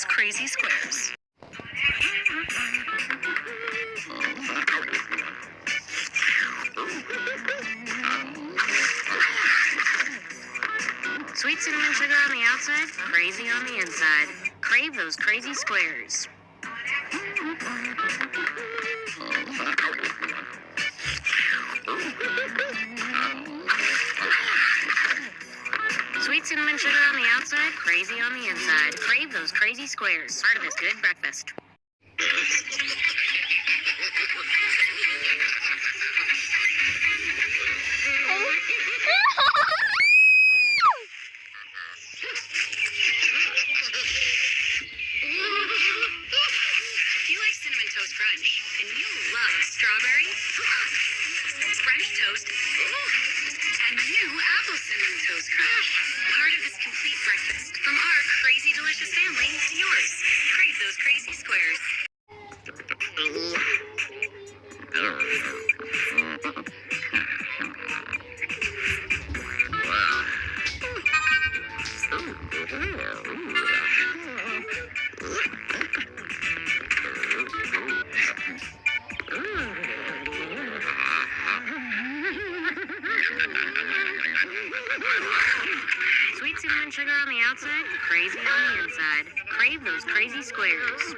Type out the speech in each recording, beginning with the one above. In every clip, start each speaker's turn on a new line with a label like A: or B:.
A: those crazy squares. Sweet cinnamon sugar on the outside, crazy on the inside. Crave those crazy squares. Sweet cinnamon sugar on the outside, crazy on the inside. Crave those crazy squares. Part of this good breakfast. Crunch, and you love strawberry, French toast, and new apple cinnamon toast crunch. Part of this complete breakfast from our crazy delicious family to yours. Crave those crazy squares. Sweet cinnamon sugar on the outside, crazy on the inside. Crave those crazy squares.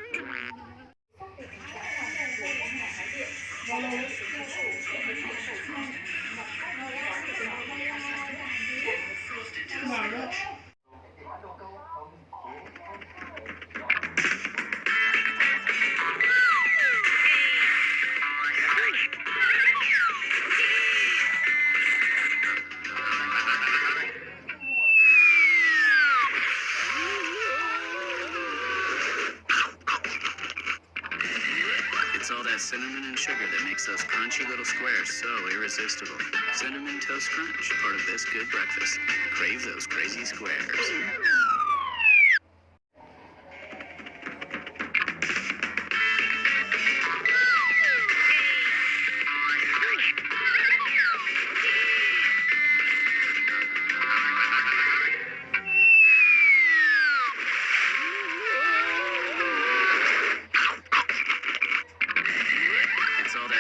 B: It's all that cinnamon and sugar that makes those crunchy little squares so irresistible. Cinnamon Toast Crunch, part of this good breakfast. Crave those crazy squares.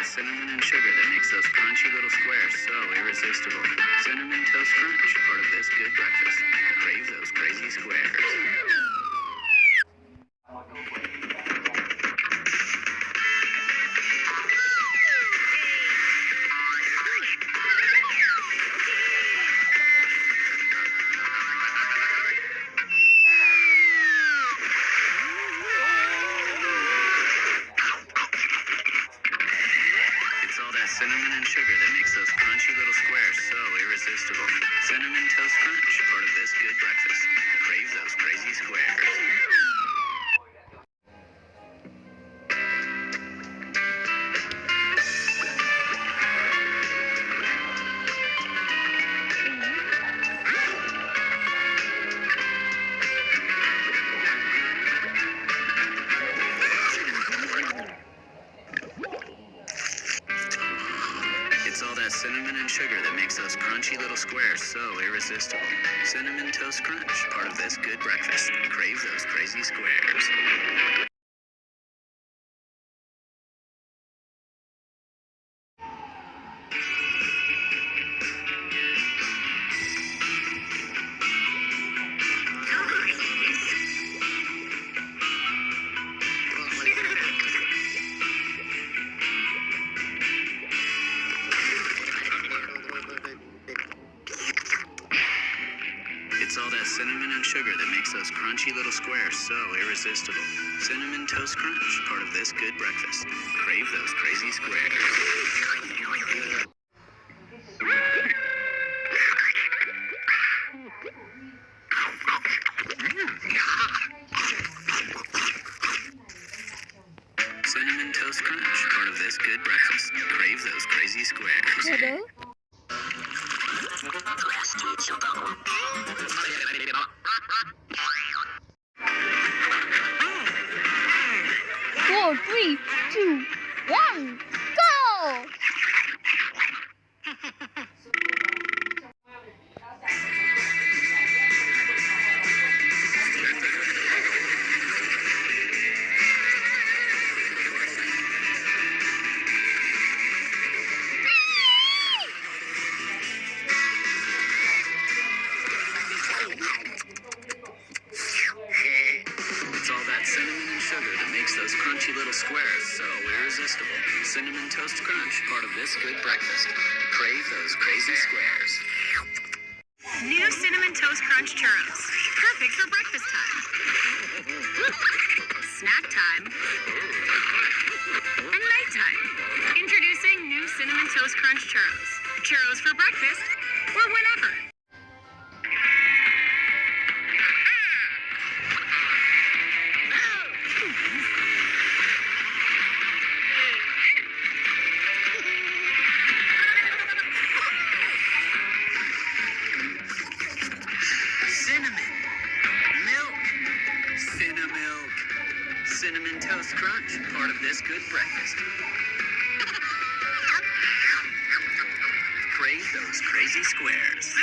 B: Cinnamon and sugar that makes those crunchy little squares so irresistible. Cinnamon Toast Crunch, part of this good breakfast. Crave those crazy squares. Cinnamon and sugar that makes those crunchy little squares so irresistible. Cinnamon Toast Crunch, part of this good breakfast. Crave those crazy squares. Cinnamon and sugar that makes those crunchy little squares so irresistible. Cinnamon Toast Crunch, part of this good breakfast. Crave those crazy squares. It's all that cinnamon and sugar that makes those crunchy little squares so irresistible. Cinnamon Toast Crunch, part of this good breakfast. Crave those crazy squares. Cinnamon Toast Crunch, part of this good breakfast. Crave those crazy squares.
C: Hello? 4, 3, 2, 1, go!
B: cinnamon and sugar that makes those crunchy little squares so irresistible. Cinnamon Toast Crunch, part of this good breakfast. Crave those crazy squares.
A: New Cinnamon Toast Crunch Churros. Perfect for breakfast time. Snack time. And nighttime. Introducing new Cinnamon Toast Crunch Churros. Churros for breakfast or whenever.
B: Cinnamon. Milk. Cinnamilk. Cinnamon Toast Crunch, part of this good breakfast. Crave those crazy squares.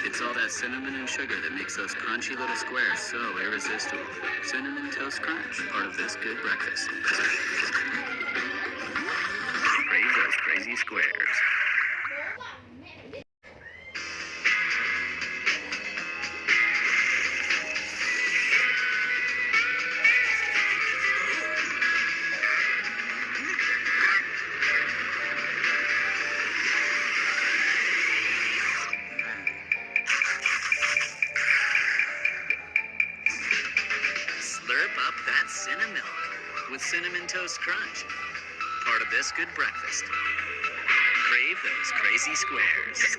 B: It's all that cinnamon and sugar that makes those crunchy little squares so irresistible. Cinnamon Toast Crunch, part of this good breakfast. Crave those crazy squares. Slurp up that Cinnamilk with Cinnamon Toast Crunch, part of this good breakfast. Crave those crazy squares.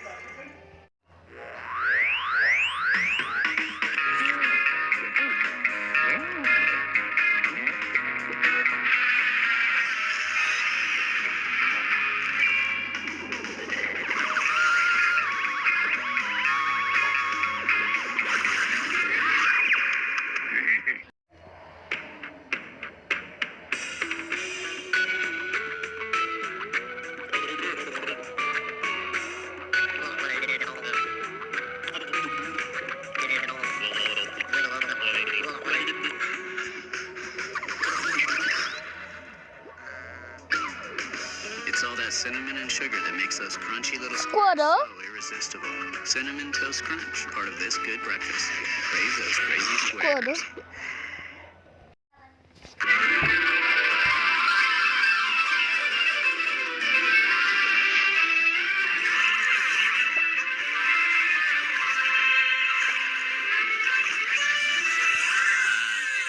B: It's all that cinnamon and sugar that makes those crunchy little squares
C: Squirtle.
B: so irresistible. Cinnamon Toast Crunch, part of this good breakfast. Crave those crazy squares.
C: Squirtle.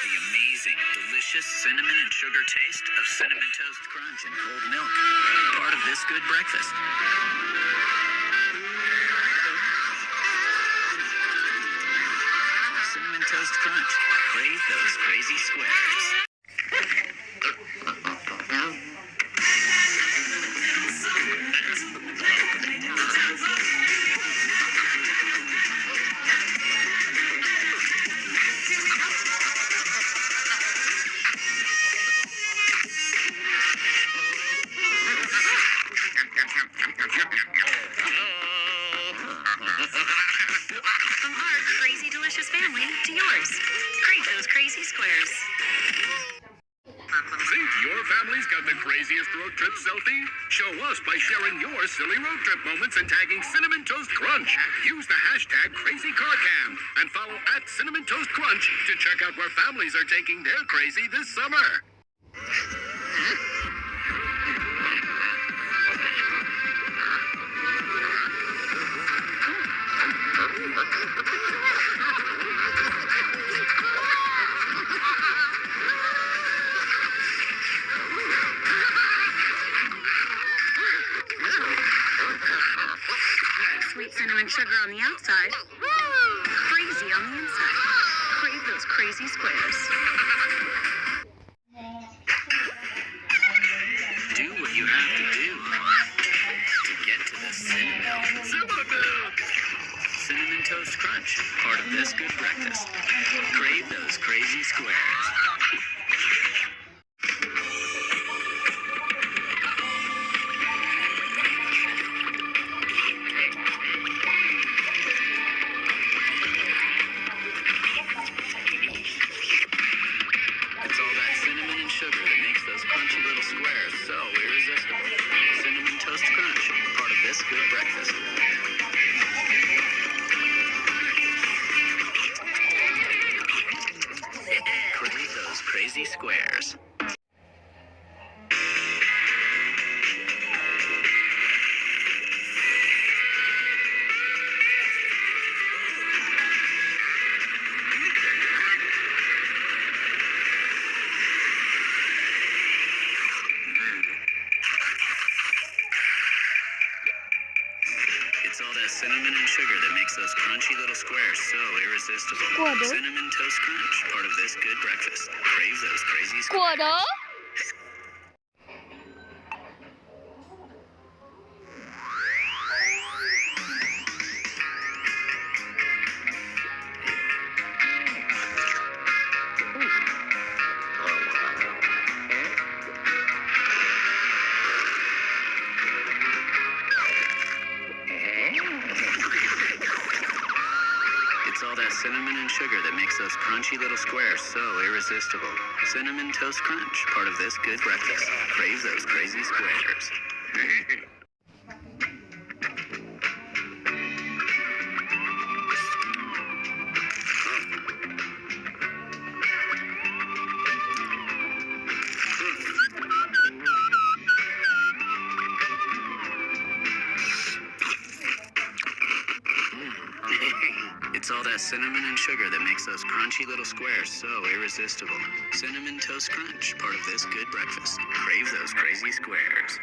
B: The amazing, delicious cinnamon and sugar taste of Cinnamon Toast Crunch and cold milk. Part of this good breakfast. Cinnamon Toast Crunch. Crave those crazy squares.
A: From our crazy delicious family to yours. Crave those crazy squares.
D: Think your family's got the craziest road trip selfie? Show us by sharing your silly road trip moments and tagging Cinnamon Toast Crunch. Use the hashtag CrazyCarCam and follow @Cinnamon Toast Crunch to check out where families are taking their crazy this summer.
A: Sweet cinnamon sugar on the outside. Crazy on the inside. Crave those crazy squares.
B: Do what you have to do to get to the Cinnamilk. Cinnamon Toast Crunch, part of this good breakfast. Crave those crazy squares. little squares, so irresistible. Cinnamon Toast Crunch, part of this good breakfast. Crave those crazy squares. It's all that cinnamon and sugar that makes those crunchy little squares so irresistible.
C: Squirtle.
B: Cinnamon Toast Crunch, part of this good breakfast. Crave those crazy squares.
C: Squirtle.
B: It's all that cinnamon and sugar that makes those crunchy little squares so irresistible. Cinnamon Toast Crunch, part of this good breakfast. Crave those crazy squares. It's all that cinnamon and sugar that makes those crunchy little squares so irresistible. Cinnamon Toast Crunch, part of this good breakfast. Crave those crazy squares.